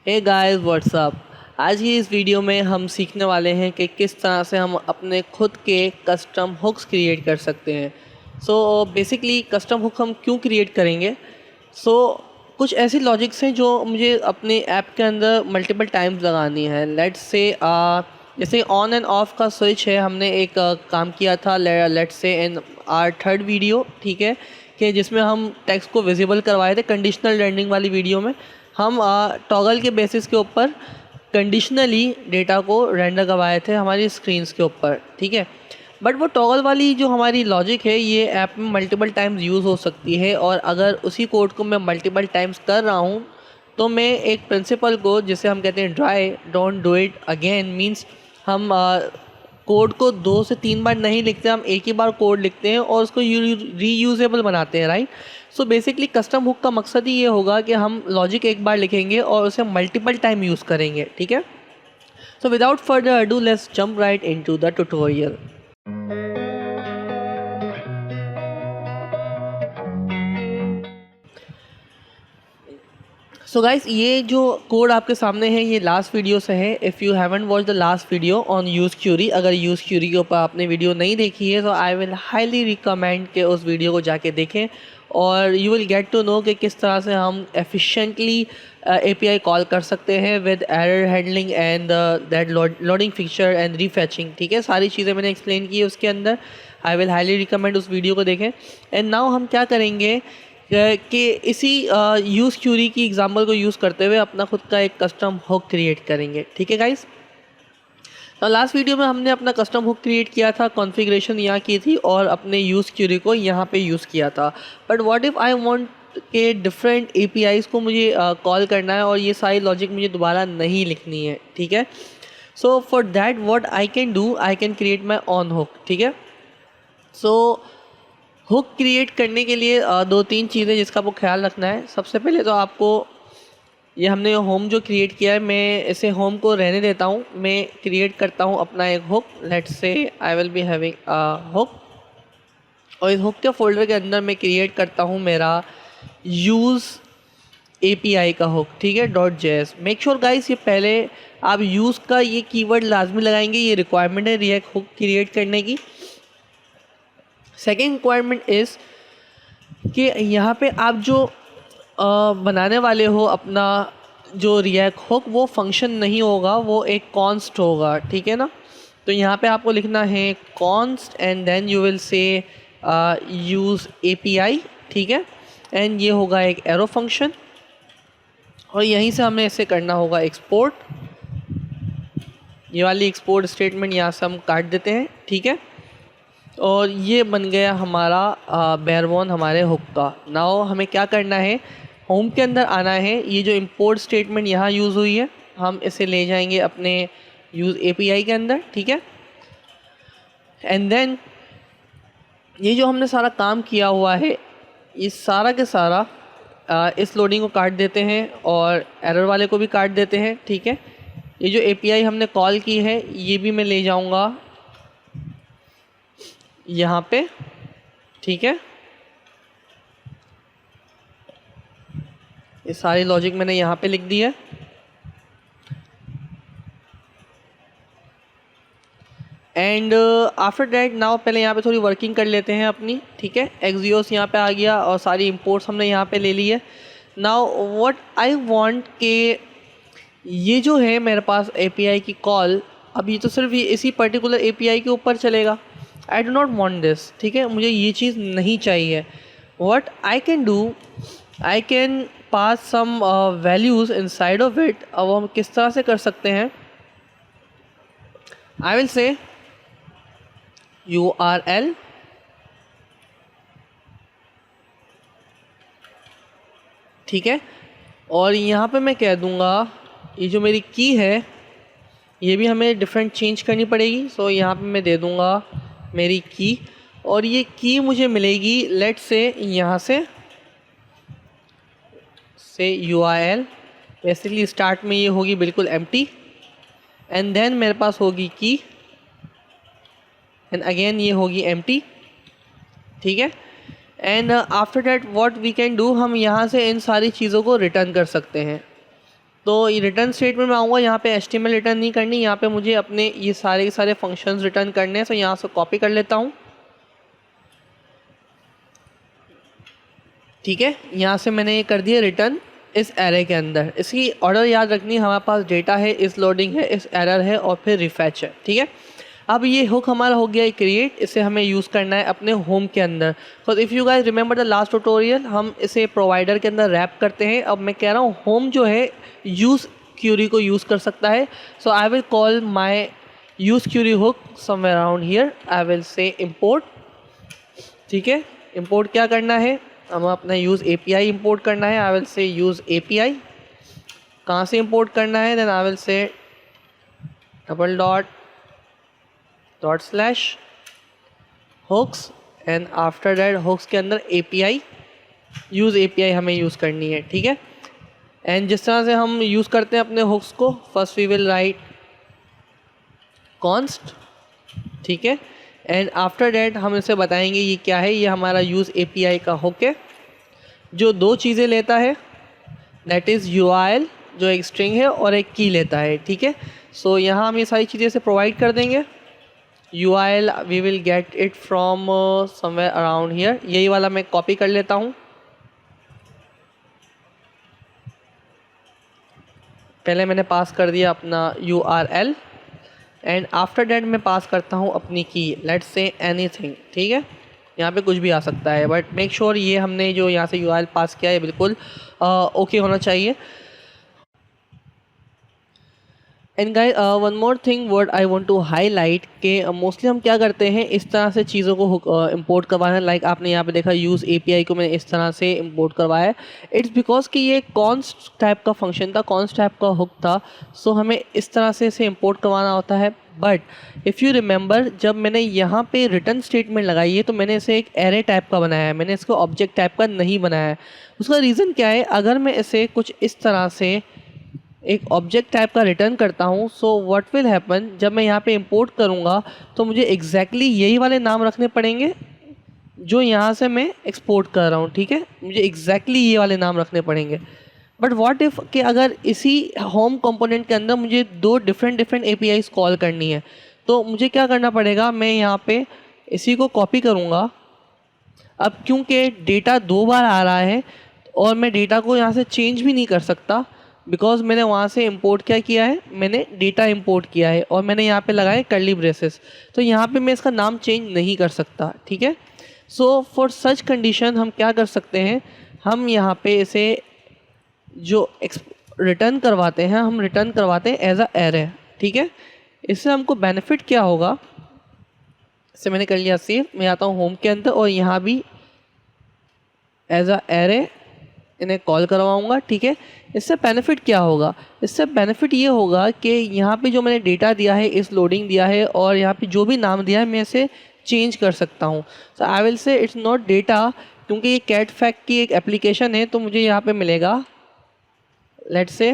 Hey guys what's up. आज की इस वीडियो में हम सीखने वाले हैं कि किस तरह से हम अपने खुद के कस्टम हुक्स क्रिएट कर सकते हैं। बेसिकली कस्टम हुक हम क्यों क्रिएट करेंगे। कुछ ऐसी लॉजिक्स हैं जो मुझे अपने ऐप के अंदर मल्टीपल टाइम्स लगानी है। लेट्स से जैसे ऑन एंड ऑफ का स्विच है, हमने एक काम किया था let's say in are third video, ठीक है, कि जिसमें हम टेक्स्ट को विजिबल करवाए थे कंडीशनल रेंडरिंग वाली वीडियो में। हम टॉगल के बेसिस के ऊपर कंडीशनली डेटा को रेंडर करवाए थे हमारी स्क्रीन्स के ऊपर, ठीक है। बट वो टॉगल वाली जो हमारी लॉजिक है ये ऐप में मल्टीपल टाइम्स यूज़ हो सकती है, और अगर उसी कोड को मैं मल्टीपल टाइम्स कर रहा हूँ तो मैं एक प्रिंसिपल को, जिसे हम कहते हैं try don't do it again, means हम कोड को 2 से 3 बार नहीं लिखते, हम एक ही बार कोड लिखते हैं और उसको रीयूजेबल बनाते हैं, राइट। बेसिकली कस्टम हुक का मकसद ही ये होगा कि हम लॉजिक एक बार लिखेंगे और उसे मल्टीपल टाइम यूज़ करेंगे, ठीक है। Without further ado let's jump right into the tutorial. Guys, ये जो कोड आपके सामने है ये लास्ट वीडियो से है। If you haven't watch the last video on use query, अगर यूज़ क्यूरी के ऊपर आपने वीडियो नहीं देखी है तो आई विल हाईली रिकमेंड कि उस वीडियो को जाके देखें, और you will get to know कि किस तरह से हम एफिशिएंटली API कॉल कर सकते हैं with error handling and that loading feature and refetching, ठीक है। सारी चीज़ें मैंने एक्सप्लेन की है उसके अंदर। आई विल हाईली रिकमेंड उस वीडियो को देखें। एंड नाउ हम क्या करेंगे कि इसी यूज़ क्यूरी की एग्जांपल को यूज़ करते हुए अपना खुद का एक कस्टम हुक क्रिएट करेंगे, ठीक है गाइस। तो लास्ट वीडियो में हमने अपना कस्टम हुक क्रिएट किया था, कॉन्फ़िगरेशन यहाँ की थी और अपने यूज़ क्यूरी को यहाँ पे यूज़ किया था। But what if I want के डिफरेंट APIs को मुझे कॉल करना है और ये सारी लॉजिक मुझे दोबारा नहीं लिखनी है, ठीक है। For that what I can do, I can create my on hook, ठीक है। हुक क्रिएट करने के लिए 2-3 चीज़ें जिसका आपको ख्याल रखना है। सबसे पहले तो आपको, ये हमने होम जो क्रिएट किया है, मैं इसे होम को रहने देता हूँ। मैं क्रिएट करता हूँ अपना एक hook. Let's say I will be having hook, और इस हुक के फोल्डर के अंदर मैं क्रिएट करता हूँ मेरा यूज़ API का हुक, ठीक है, .js। मेक श्योर गाइस ये पहले आप यूज़ का ये कीवर्ड लाजमी लगाएंगे, ये रिक्वायरमेंट है रिएक्ट हुक क्रिएट करने की। सेकेंड रिक्वायरमेंट इज़ कि यहाँ पे आप जो बनाने वाले हो अपना जो रिएक्ट हुक, वो फंक्शन नहीं होगा, वो एक कॉन्स्ट होगा, ठीक है ना। तो यहाँ पे आपको लिखना है const and then you will say use API, ठीक है। एंड ये होगा एक एरो फंक्शन, और यहीं से हमें इसे करना होगा एक्सपोर्ट। ये वाली एक्सपोर्ट स्टेटमेंट यहाँ से हम काट देते हैं, ठीक है। और ये बन गया हमारा बेयरबोन हमारे हुक का। नाउ हमें क्या करना है, होम के अंदर आना है। ये जो इंपोर्ट स्टेटमेंट यहाँ यूज़ हुई है, हम इसे ले जाएंगे अपने यूज़ API के अंदर, ठीक है। एंड देन ये जो हमने सारा काम किया हुआ है, ये सारा के सारा इस लोडिंग को काट देते हैं और एरर वाले को भी काट देते हैं, ठीक है। ये जो API हमने कॉल की है ये भी मैं ले जाऊँगा यहाँ पे, ठीक है। ये सारी लॉजिक मैंने यहाँ पे लिख दी है। एंड आफ्टर दैट नाउ पहले यहाँ पे थोड़ी वर्किंग कर लेते हैं अपनी, ठीक है। एक्सियोस यहाँ पे आ गया और सारी इंपोर्ट्स हमने यहाँ पे ले ली है। नाउ व्हाट आई वांट के ये जो है मेरे पास API की कॉल, अब ये तो सिर्फ ये इसी पर्टिकुलर API के ऊपर चलेगा। I do not want this, ठीक है, मुझे ये चीज़ नहीं चाहिए। What I can do, I can pass some values inside of it. अब हम किस तरह से कर सकते हैं, आई विल से URL, ठीक है। और यहाँ पे मैं कह दूँगा ये जो मेरी की है ये भी हमें डिफरेंट चेंज करनी पड़ेगी। यहाँ पे मैं दे दूँगा मेरी की, और ये की मुझे मिलेगी लेट से यहाँ से URL। बेसिकली स्टार्ट में ये होगी बिल्कुल एम्प्टी, एंड देन मेरे पास होगी की, एंड अगेन ये होगी एम्प्टी, ठीक है। And after that what we can do, हम यहाँ से इन सारी चीज़ों को रिटर्न कर सकते हैं। तो ये रिटर्न स्टेटमेंट में आऊँगा, यहाँ पे HTML रिटर्न नहीं करनी, यहाँ पे मुझे अपने ये सारे के सारे फंक्शंस रिटर्न करने हैं। तो यहाँ से कॉपी कर लेता हूँ, ठीक है। यहाँ से मैंने ये कर दिया रिटर्न इस एरे के अंदर। इसकी ऑर्डर याद रखनी, हमारे पास डेटा है, इस लोडिंग है, इस एरर है और फिर रिफेच है, ठीक है। अब ये हुक हमारा हो गया क्रिएट, इसे हमें यूज़ करना है अपने होम के अंदर। तो if you guys remember the last tutorial, हम इसे प्रोवाइडर के अंदर रैप करते हैं। अब मैं कह रहा हूँ होम जो है यूज़ क्यूरी को यूज़ कर सकता है। So I will call my use query hook somewhere around here. I will say import, ठीक है। इम्पोर्ट क्या करना है, हमें अपना यूज़ API इंपोर्ट करना है। I will say use API। कहाँ से इंपोर्ट करना है, then I will say double dot slash hooks and after that hooks के अंदर API, यूज़ API हमें यूज़ करनी है, ठीक है। एंड जिस तरह से हम यूज़ करते हैं अपने हुक्स को, first we will write const, ठीक है। एंड आफ्टर दैट हम इसे बताएंगे ये क्या है। ये हमारा यूज़ API का हुक है जो दो चीज़ें लेता है, दैट इज़ URL जो एक स्ट्रिंग है और एक की लेता है, ठीक है। सो यहाँ हम ये सारी चीज़ें से प्रोवाइड कर देंगे। URL we will get it from somewhere around here. यही वाला मैं कॉपी कर लेता हूँ। पहले मैंने पास कर दिया अपना URL एंड आफ्टर दैट मैं पास करता हूँ अपनी की, लेट्स से एनीथिंग, ठीक है। यहाँ पे कुछ भी आ सकता है, बट मेक श्योर ये हमने जो यहाँ से URL पास किया है बिल्कुल ओके होना चाहिए। And guys one more thing word I want to highlight के मोस्टली हम क्या करते हैं, इस तरह से चीज़ों को इंपोर्ट करवाना। लाइक आपने यहाँ पे देखा यूज़ API को मैंने इस तरह से इंपोर्ट करवाया। इट्स बिकॉज कि ये कॉन्स्ट टाइप का फंक्शन था, कॉन्स्ट टाइप का हुक था। सो हमें इस तरह से इसे इंपोर्ट करवाना होता है। बट इफ़ यू रिमेंबर, जब मैंने यहाँ पे रिटर्न स्टेटमेंट लगाई है तो मैंने इसे एक एरे टाइप का बनाया है, मैंने इसको ऑब्जेक्ट टाइप का नहीं बनाया है। उसका रीज़न क्या है, अगर मैं इसे कुछ इस तरह से एक ऑब्जेक्ट टाइप का रिटर्न करता हूँ, सो व्हाट विल हैपन, जब मैं यहाँ पे इंपोर्ट करूँगा तो मुझे एग्जैक्टली यही वाले नाम रखने पड़ेंगे जो यहाँ से मैं एक्सपोर्ट कर रहा हूँ, ठीक है। मुझे एग्जैक्टली ये वाले नाम रखने पड़ेंगे। बट व्हाट इफ़ कि अगर इसी होम कंपोनेंट के अंदर मुझे दो डिफरेंट APIs कॉल करनी है, तो मुझे क्या करना पड़ेगा, मैं यहाँ पे इसी को कॉपी करूँगा। अब क्योंकि डेटा दो बार आ रहा है और मैं डेटा को यहाँ से चेंज भी नहीं कर सकता, बिकॉज मैंने वहाँ से इंपोर्ट क्या किया है, मैंने डेटा इंपोर्ट किया है और मैंने यहाँ पे लगाए कर्ली ब्रेसेस। तो यहाँ पे मैं इसका नाम चेंज नहीं कर सकता, ठीक है। सो फॉर सच कंडीशन हम क्या कर सकते हैं, हम यहाँ पे इसे जो रिटर्न करवाते हैं, हम रिटर्न करवाते हैं एज अ एरे, ठीक है। इससे हमको बेनिफिट क्या होगा, इससे मैंने कर लिया सेव। मैं आता हूँ होम के अंदर और यहाँ भी एज अ एरे इन्हें कॉल करवाऊँगा, ठीक है। इससे बेनिफिट क्या होगा, इससे बेनिफिट ये होगा कि यहाँ पे जो मैंने डेटा दिया है, इस लोडिंग दिया है और यहाँ पे जो भी नाम दिया है मैं इसे चेंज कर सकता हूँ। So I will say it's not data, क्योंकि ये कैट फैक्ट की एक एप्लीकेशन है, तो मुझे यहाँ पे मिलेगा लेट्स से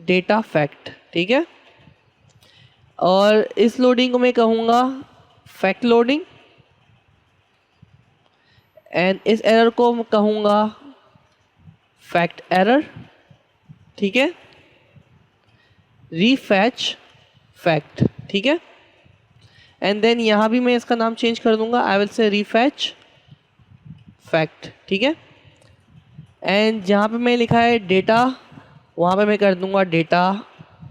डेटा फैक्ट, ठीक है। और इस लोडिंग को मैं कहूँगा फैक्ट लोडिंग एंड इस एरर को मैं कहूँगा फैक्ट एरर, ठीक है। रीफैच फैक्ट, ठीक है। एंड देन यहाँ भी मैं इसका नाम चेंज कर दूंगा, आई विल से रीफैच फैक्ट, ठीक है। एंड जहाँ पे मैं लिखा है डेटा, वहाँ पे मैं कर दूंगा डेटा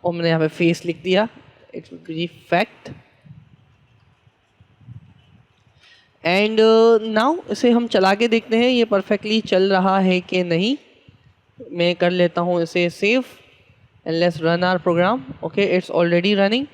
और मैंने यहाँ पे फेस लिख दिया, it will be fact. And now इसे हम चला के देखते हैं ये परफेक्टली चल रहा है कि नहीं। मैं कर लेता हूँ इसे save and let's run our program. Okay, it's already running.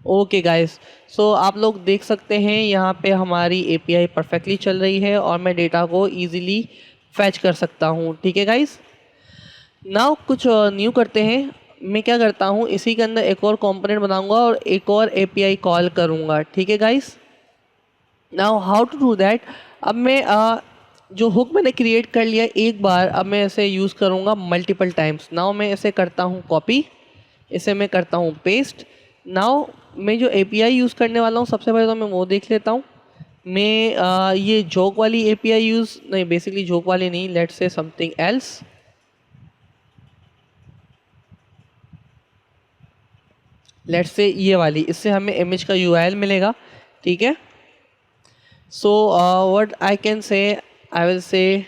Okay guys, सो आप लोग देख सकते हैं यहाँ पे हमारी API परफेक्टली चल रही है और मैं डेटा को इजीली फैच कर सकता हूँ, ठीक है गाइस। नाउ कुछ न्यू करते हैं। मैं क्या करता हूँ, इसी के अंदर एक और कंपोनेंट बनाऊंगा और एक और API कॉल करूँगा, ठीक है guys. Now how to do that, अब मैं जो हुक मैंने क्रिएट कर लिया एक बार, अब मैं इसे यूज़ करूँगा मल्टीपल टाइम्स। नाउ मैं इसे करता हूँ कॉपी, इसे मैं करता हूँ पेस्ट। नाउ मैं जो API यूज़ करने वाला हूँ, सबसे पहले तो मैं वो देख लेता हूँ। मैं ये जोक वाली एपीआई यूज़ नहीं, बेसिकली जोक वाली नहीं, let's say something else. Let's say ये वाली, इससे हमें इमेज का यूआरएल मिलेगा, ठीक है। So what I can say, I will say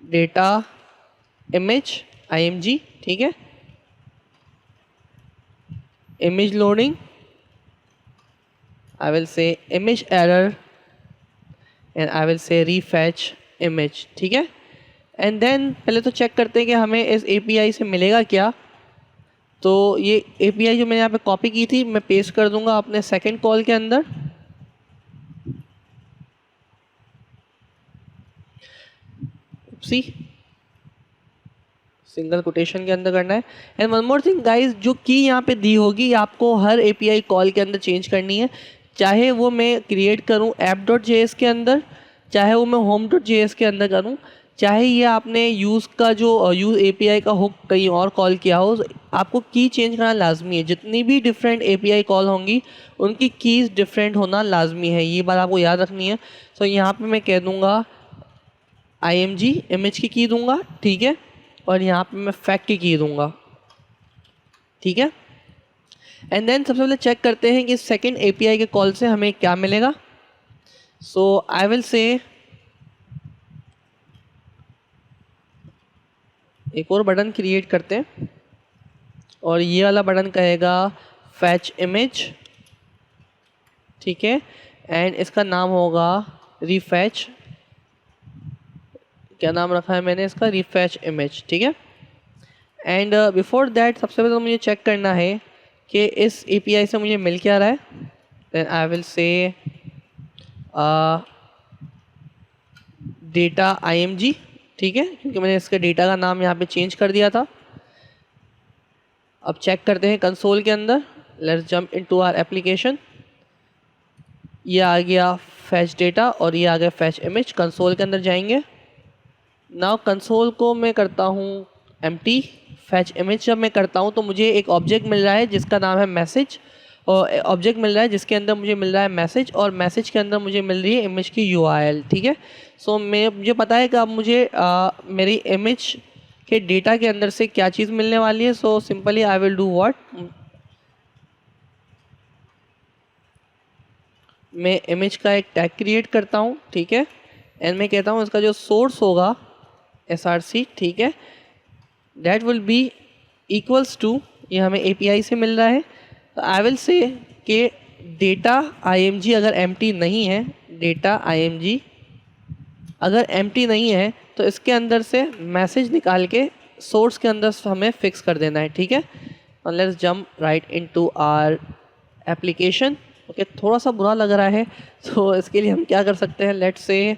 data image img, ठीक है। Image loading, I will say image error and I will say refetch image, ठीक है। एंड देन पहले तो चेक करते हैं कि हमें इस एपीआई से मिलेगा क्या। तो ये एपीआई जो मैंने यहाँ पे कॉपी की थी मैं पेस्ट कर दूंगा अपने सेकंड कॉल के अंदर। सी सिंगल कोटेशन के अंदर करना है। And one more thing guys, जो की यहाँ पे दी होगी आपको हर एपीआई कॉल के अंदर चेंज करनी है, चाहे वो मैं क्रिएट करूँ app.js के अंदर, चाहे वो मैं home.js के अंदर करूँ, चाहे ये आपने यूज़ का जो यूज़ एपीआई का हुक कहीं और कॉल किया हो, आपको की चेंज करना लाजमी है। जितनी भी डिफरेंट एपीआई कॉल होंगी उनकी कीज़ डिफरेंट होना लाजमी है, ये बात आपको याद रखनी है। सो यहाँ पे मैं कह दूँगा img इमेज की दूंगा, ठीक है, और यहाँ पे मैं फैक्ट की दूंगा, ठीक है। एंड देन सबसे पहले चेक करते हैं कि सेकंड एपीआई के कॉल से हमें क्या मिलेगा। सो आई विल से एक और बटन क्रिएट करते हैं और ये वाला बटन कहेगा फैच इमेज, ठीक है, एंड इसका नाम होगा रीफैच। क्या नाम रखा है मैंने इसका, रीफैच इमेज, ठीक है। एंड बिफोर दैट सबसे पहले तो मुझे चेक करना है कि इस एपीआई से मुझे मिल क्या रहा है। Then I will say data img, ठीक है, क्योंकि मैंने इसके डेटा का नाम यहाँ पे चेंज कर दिया था। अब चेक करते हैं कंसोल के अंदर, let's jump into our application. ये आ गया फैच डेटा और ये आ गया फैच इमेज। कंसोल के अंदर जाएंगे, नाउ कंसोल को मैं करता हूँ एम्प्टी। फैच इमेज जब मैं करता हूँ तो मुझे एक ऑब्जेक्ट मिल रहा है जिसका नाम है मैसेज, और ऑब्जेक्ट मिल रहा है जिसके अंदर मुझे मिल रहा है मैसेज, और मैसेज के अंदर मुझे मिल रही है इमेज की यूआरएल, ठीक है। सो मुझे पता है कि अब मुझे मेरी इमेज के डेटा के अंदर से क्या चीज़ मिलने वाली है। So simply I will do what, मैं इमेज का एक टैग क्रिएट करता हूँ, ठीक है, एंड मैं कहता हूँ इसका जो सोर्स होगा src, ठीक है, that will be equals to, ये हमें एपीआई से मिल रहा है, तो आई विल से कि डेटा img अगर एम्प्टी नहीं है, डेटा img अगर एम्प्टी नहीं है तो इसके अंदर से मैसेज निकाल के सोर्स के अंदर हमें फिक्स कर देना है, ठीक है। और let's jump right into our application. Okay, थोड़ा सा बुरा लग रहा है तो इसके लिए हम क्या कर सकते हैं, लेट्स से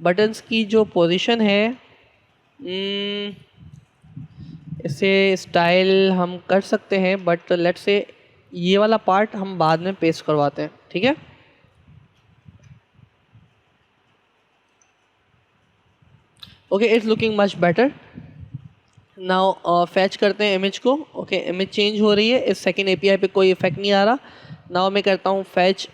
बटन्स की जो पोजीशन है इसे स्टाइल हम कर सकते हैं, बट लेट्स से ये वाला पार्ट हम बाद में पेस्ट करवाते हैं, ठीक है। Okay, it's looking much better. Now fetch करते हैं इमेज को। ओके, इमेज चेंज हो रही है, इस सेकंड एपीआई पे कोई इफेक्ट नहीं आ रहा। नाउ मैं करता हूँ फैच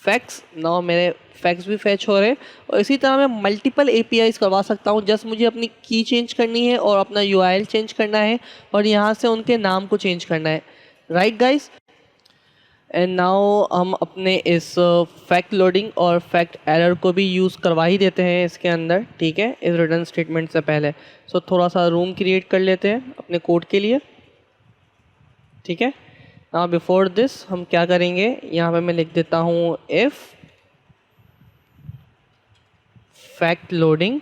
फैक्स, नाउ मेरे फैक्स भी फैच हो रहे हैं, और इसी तरह मैं मल्टीपल एपीआईज करवा सकता हूँ। जस्ट मुझे अपनी की चेंज करनी है और अपना यूआरएल चेंज करना है और यहाँ से उनके नाम को चेंज करना है, राइट गाइस। एंड नाउ हम अपने इस फैक्ट लोडिंग और फैक्ट एरर को भी यूज़ करवा ही देते हैं इसके अंदर, ठीक है, इस रिटर्न स्टेटमेंट से पहले। सो थोड़ा सा रूम क्रिएट कर लेते हैं अपने कोड के लिए, ठीक है। नाउ बिफोर दिस हम क्या करेंगे, यहाँ पे मैं लिख देता हूँ इफ़ फैक्ट लोडिंग,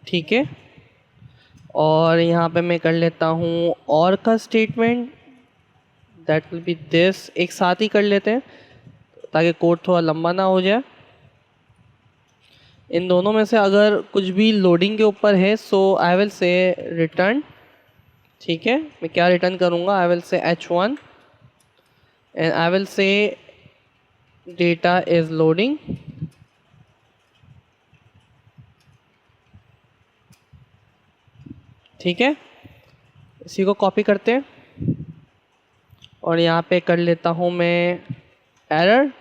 ठीक है, और यहाँ पे मैं कर लेता हूँ और का statement, that will B this. एक साथ ही कर लेते हैं ताकि कोड थोड़ा लंबा ना हो जाए। इन दोनों में से अगर कुछ भी लोडिंग के ऊपर है सो आई विल से रिटर्न, ठीक है। मैं क्या रिटर्न करूँगा, आई विल से h1 and I will say data is loading, ठीक है। इसी को कॉपी करते हैं और यहाँ पे कर लेता हूँ मैं एरर,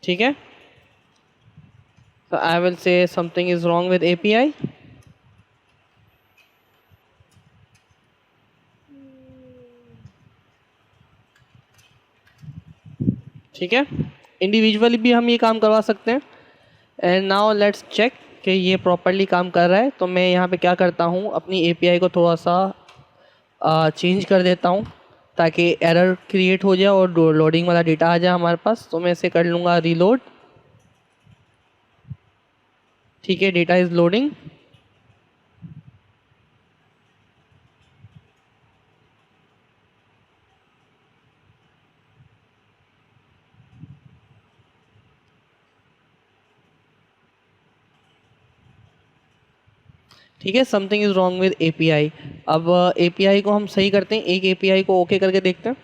ठीक है, so I will say something is wrong with API. ठीक है, इंडिविजुअली भी हम ये काम करवा सकते हैं। एंड नाउ लेट्स चेक कि ये प्रॉपरली काम कर रहा है। तो मैं यहाँ पे क्या करता हूँ, अपनी API को थोड़ा सा चेंज कर देता हूँ ताकि एरर क्रिएट हो जाए और लोडिंग वाला डेटा आ जाए हमारे पास। तो मैं इसे कर लूँगा रीलोड। ठीक है, डेटा इज़ लोडिंग। ठीक है, something is wrong with API। अब API को हम सही करते हैं, एक API को ओके करके देखते हैं।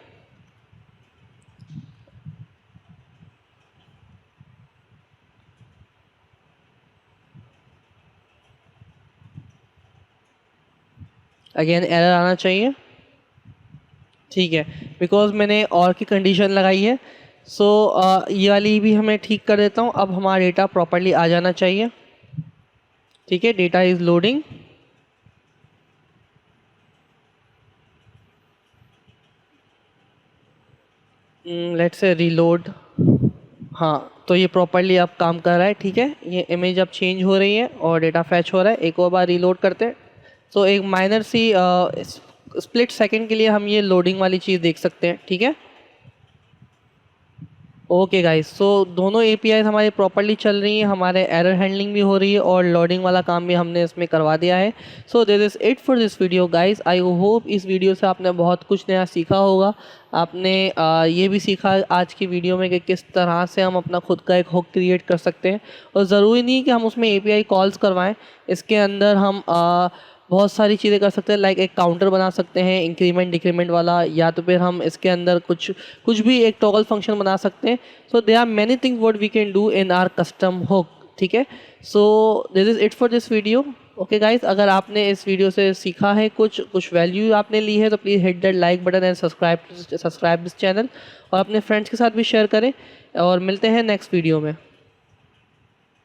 अगेन एरर आना चाहिए। ठीक है, बिकॉज मैंने और की कंडीशन लगाई है। सो ये वाली भी हमें ठीक कर देता हूँ। अब हमारा डेटा प्रॉपरली आ जाना चाहिए। ठीक है, data is loading. Let's say reload. हाँ, तो ये प्रॉपरली अब काम कर रहा है। ठीक है, ये इमेज अब चेंज हो रही है और डेटा फैच हो रहा है। एक और बार रीलोड करते हैं। तो एक माइनर सी स्प्लिट सेकंड के लिए हम ये लोडिंग वाली चीज़ देख सकते हैं। ठीक है, ओके गाइस, सो दोनों APIs हमारी प्रॉपरली चल रही हैं, हमारे एरर हैंडलिंग भी हो रही है और लोडिंग वाला काम भी हमने इसमें करवा दिया है। So this is it for this video guys. I hope इस वीडियो से आपने बहुत कुछ नया सीखा होगा। आपने ये भी सीखा आज की वीडियो में कि किस तरह से हम अपना खुद का एक हुक क्रिएट कर सकते हैं। और ज़रूरी नहीं कि हम उसमें API कॉल्स करवाएं, इसके अंदर हम बहुत सारी चीज़ें कर सकते हैं। लाइक एक काउंटर बना सकते हैं इंक्रीमेंट डिक्रीमेंट वाला, या तो फिर हम इसके अंदर कुछ भी एक टॉगल फंक्शन बना सकते हैं। So there are many things what we can do in our custom hook. ठीक है, so this is it for this video. Okay guys, अगर आपने इस वीडियो से सीखा है, कुछ वैल्यू आपने ली है, तो please hit that like button and subscribe this channel और अपने फ्रेंड्स के साथ भी शेयर करें। और मिलते हैं नेक्स्ट वीडियो में।